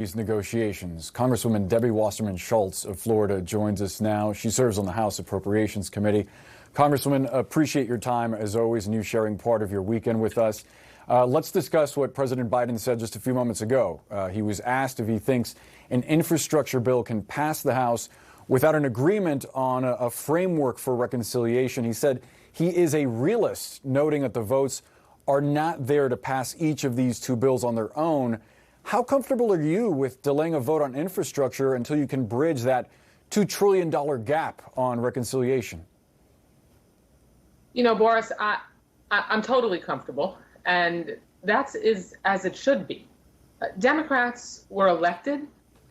These negotiations. Congresswoman Debbie Wasserman Schultz of Florida joins us now. She serves on the House Appropriations Committee. Congresswoman, appreciate your time as always and you sharing part of your weekend with us. Let's discuss what President Biden said just a few moments ago. He was asked if he thinks an infrastructure bill can pass the House without an agreement on a framework for reconciliation. He said he is a realist, noting that the votes are not there to pass each of these two bills on their own. How comfortable are you with delaying a vote on infrastructure until you can bridge that $2 trillion gap on reconciliation? You know, Boris, I'm totally comfortable, and that is as it should be. Democrats were elected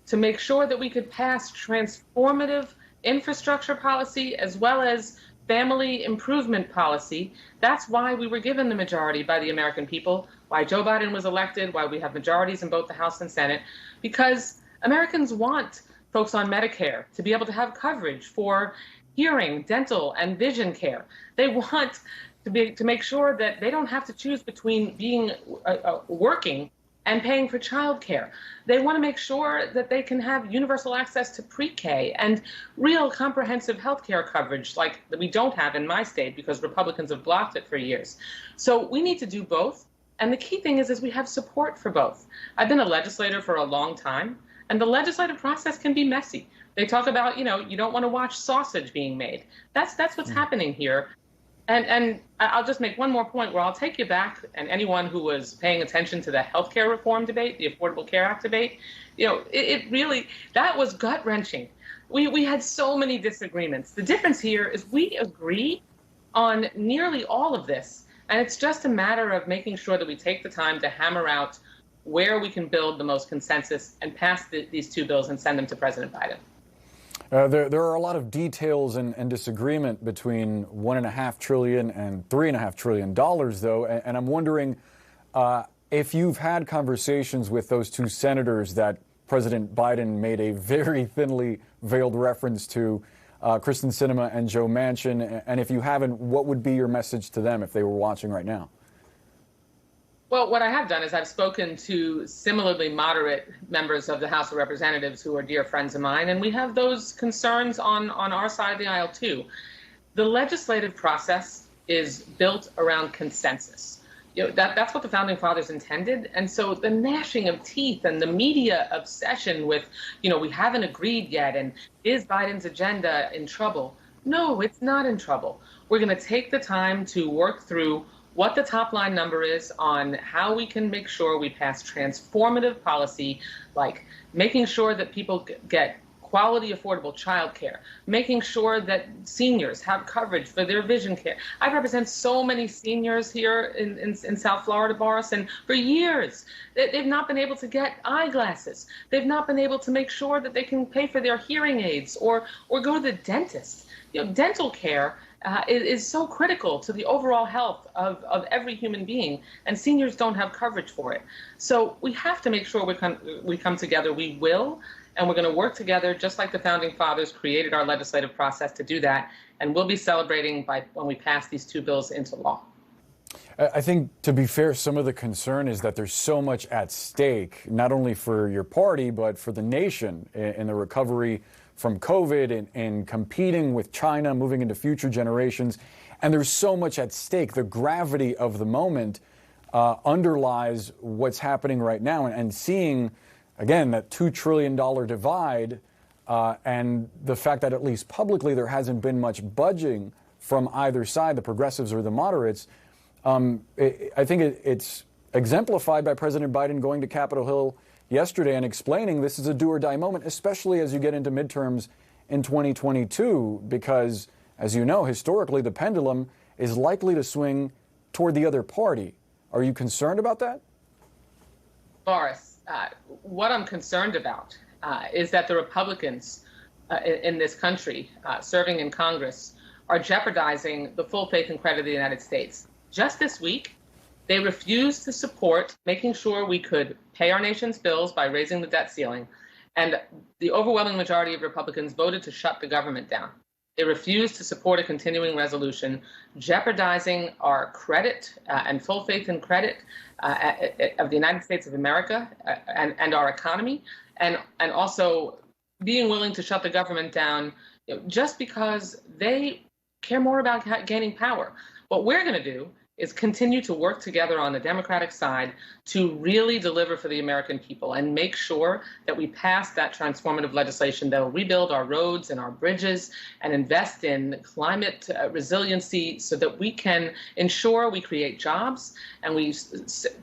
to make sure that we could pass transformative infrastructure policy as well as family improvement policy. That's why we were given the majority by the American people, why Joe Biden was elected, why we have majorities in both the House and Senate, because Americans want folks on Medicare to be able to have coverage for hearing, dental, and vision care. They want to make sure that they don't have to choose between being working and paying for childcare. They want to make sure that they can have universal access to pre-K and real comprehensive health care coverage like that we don't have in my state because Republicans have blocked it for years. So we need to do both. And the key thing is we have support for both. I've been a legislator for a long time, and the legislative process can be messy. They talk about, you don't want to watch sausage being made. That's what's happening here. And I'll just make one more point where I'll take you back, and anyone who was paying attention to the healthcare reform debate, the Affordable Care Act debate, it really, that was gut-wrenching. We had so many disagreements. The difference here is we agree on nearly all of this, and it's just a matter of making sure that we take the time to hammer out where we can build the most consensus and pass these two bills and send them to President Biden. There are a lot of details and disagreement between $1.5 trillion and $3.5 trillion, though. And I'm wondering if you've had conversations with those two senators that President Biden made a very thinly veiled reference to, Kristen Sinema and Joe Manchin. And if you haven't, what would be your message to them if they were watching right now? Well, what I have done is I've spoken to similarly moderate members of the House of Representatives who are dear friends of mine, and we have those concerns on our side of the aisle, too. The legislative process is built around consensus. That's what the Founding Fathers intended, and so the gnashing of teeth and the media obsession with, we haven't agreed yet, and is Biden's agenda in trouble? No, it's not in trouble. We're going to take the time to work through what the top line number is on how we can make sure we pass transformative policy, like making sure that people get quality, affordable childcare, making sure that seniors have coverage for their vision care. I represent so many seniors here in South Florida, Boris, and for years, they've not been able to get eyeglasses. They've not been able to make sure that they can pay for their hearing aids or go to the dentist. Dental care is so critical to the overall health of every human being, and seniors don't have coverage for it. So we have to make sure we come together. We will, and we're going to work together just like the Founding Fathers created our legislative process to do that, and we'll be celebrating when we pass these two bills into law. I think, to be fair, some of the concern is that there's so much at stake, not only for your party, but for the nation in the recovery from COVID and competing with China, moving into future generations. And there's so much at stake. The gravity of the moment underlies what's happening right now. And seeing, again, that $2 trillion divide and the fact that at least publicly there hasn't been much budging from either side, the progressives or the moderates, I think it's exemplified by President Biden going to Capitol Hill yesterday and explaining this is a do or die moment, especially as you get into midterms in 2022, because, as you know, historically, the pendulum is likely to swing toward the other party. Are you concerned about that? Boris, what I'm concerned about is that the Republicans in this country serving in Congress are jeopardizing the full faith and credit of the United States. Just this week, they refused to support making sure we could pay our nation's bills by raising the debt ceiling. And the overwhelming majority of Republicans voted to shut the government down. They refuse to support a continuing resolution, jeopardizing our credit and full faith in credit of the United States of America and our economy, and also being willing to shut the government down, just because they care more about gaining power. What we're going to do is continue to work together on the Democratic side to really deliver for the American people and make sure that we pass that transformative legislation that will rebuild our roads and our bridges and invest in climate resiliency so that we can ensure we create jobs and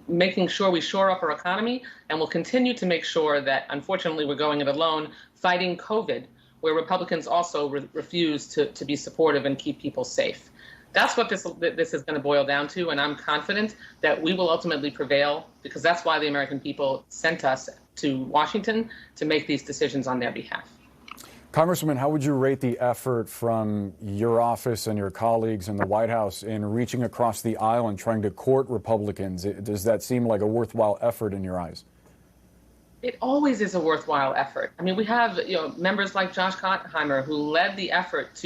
making sure we shore up our economy. And we'll continue to make sure that, unfortunately, we're going it alone fighting COVID, where Republicans also refuse to be supportive and keep people safe. That's what this is going to boil down to, and I'm confident that we will ultimately prevail, because that's why the American people sent us to Washington to make these decisions on their behalf. Congresswoman, how would you rate the effort from your office and your colleagues in the White House in reaching across the aisle and trying to court Republicans? Does that seem like a worthwhile effort in your eyes? It always is a worthwhile effort. I mean, we have members like Josh Gottheimer, who led the effort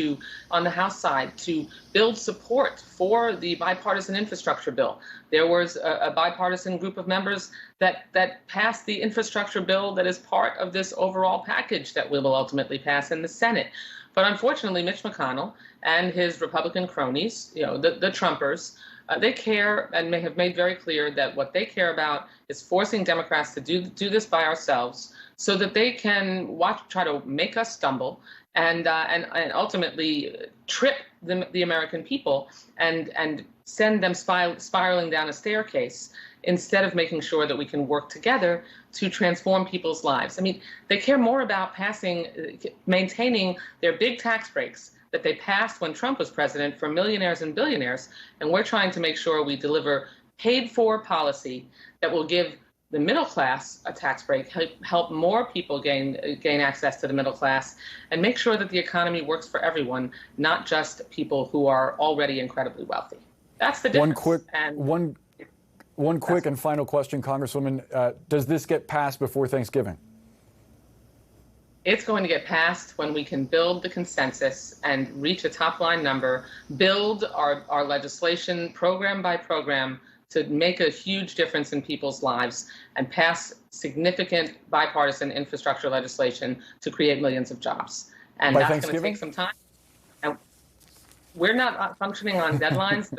on the House side to build support for the bipartisan infrastructure bill. There was a bipartisan group of members that passed the infrastructure bill that is part of this overall package that we will ultimately pass in the Senate. But unfortunately, Mitch McConnell and his Republican cronies, the Trumpers, they care and may have made very clear that what they care about is forcing Democrats to do this by ourselves so that they can try to make us stumble and ultimately trip the American people and send them spiraling down a staircase, instead of making sure that we can work together to transform people's lives. I mean, they care more about maintaining their big tax breaks that they passed when Trump was president for millionaires and billionaires, and we're trying to make sure we deliver paid-for policy that will give the middle class a tax break, help more people gain access to the middle class, and make sure that the economy works for everyone, not just people who are already incredibly wealthy. That's the difference. One quick and final question, Congresswoman. Does this get passed before Thanksgiving? It's going to get passed when we can build the consensus and reach a top-line number, build our legislation program by program to make a huge difference in people's lives, and pass significant bipartisan infrastructure legislation to create millions of jobs. And that's going to take some time. And we're not functioning on deadlines.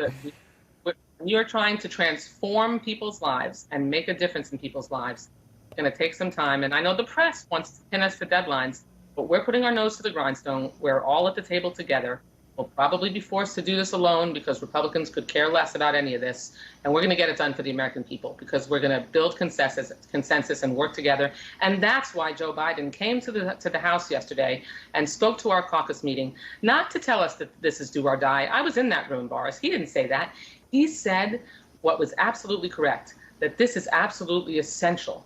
You're trying to transform people's lives and make a difference in people's lives. It's going to take some time. And I know the press wants to pin us to deadlines, but we're putting our nose to the grindstone. We're all at the table together. We'll probably be forced to do this alone because Republicans could care less about any of this. And we're going to get it done for the American people because we're going to build consensus and work together. And that's why Joe Biden came to the House yesterday and spoke to our caucus meeting, not to tell us that this is do or die. I was in that room, Boris. He didn't say that. He said what was absolutely correct, that this is absolutely essential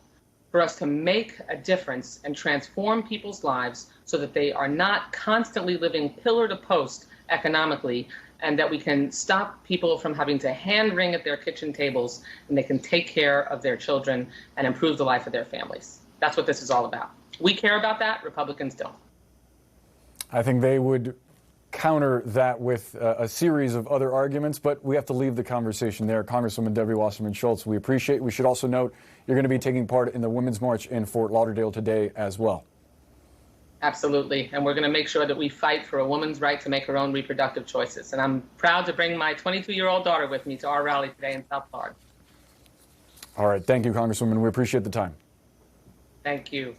for us to make a difference and transform people's lives so that they are not constantly living pillar to post economically, and that we can stop people from having to hand wring at their kitchen tables, and they can take care of their children and improve the life of their families. That's what this is all about. We care about that. Republicans don't. I think they would counter that with a series of other arguments, but we have to leave the conversation there. Congresswoman Debbie Wasserman Schultz, we appreciate. We should also note you're going to be taking part in the Women's March in Fort Lauderdale today as well. Absolutely. And we're going to make sure that we fight for a woman's right to make her own reproductive choices. And I'm proud to bring my 22-year-old daughter with me to our rally today in South Florida. All right. Thank you, Congresswoman. We appreciate the time. Thank you.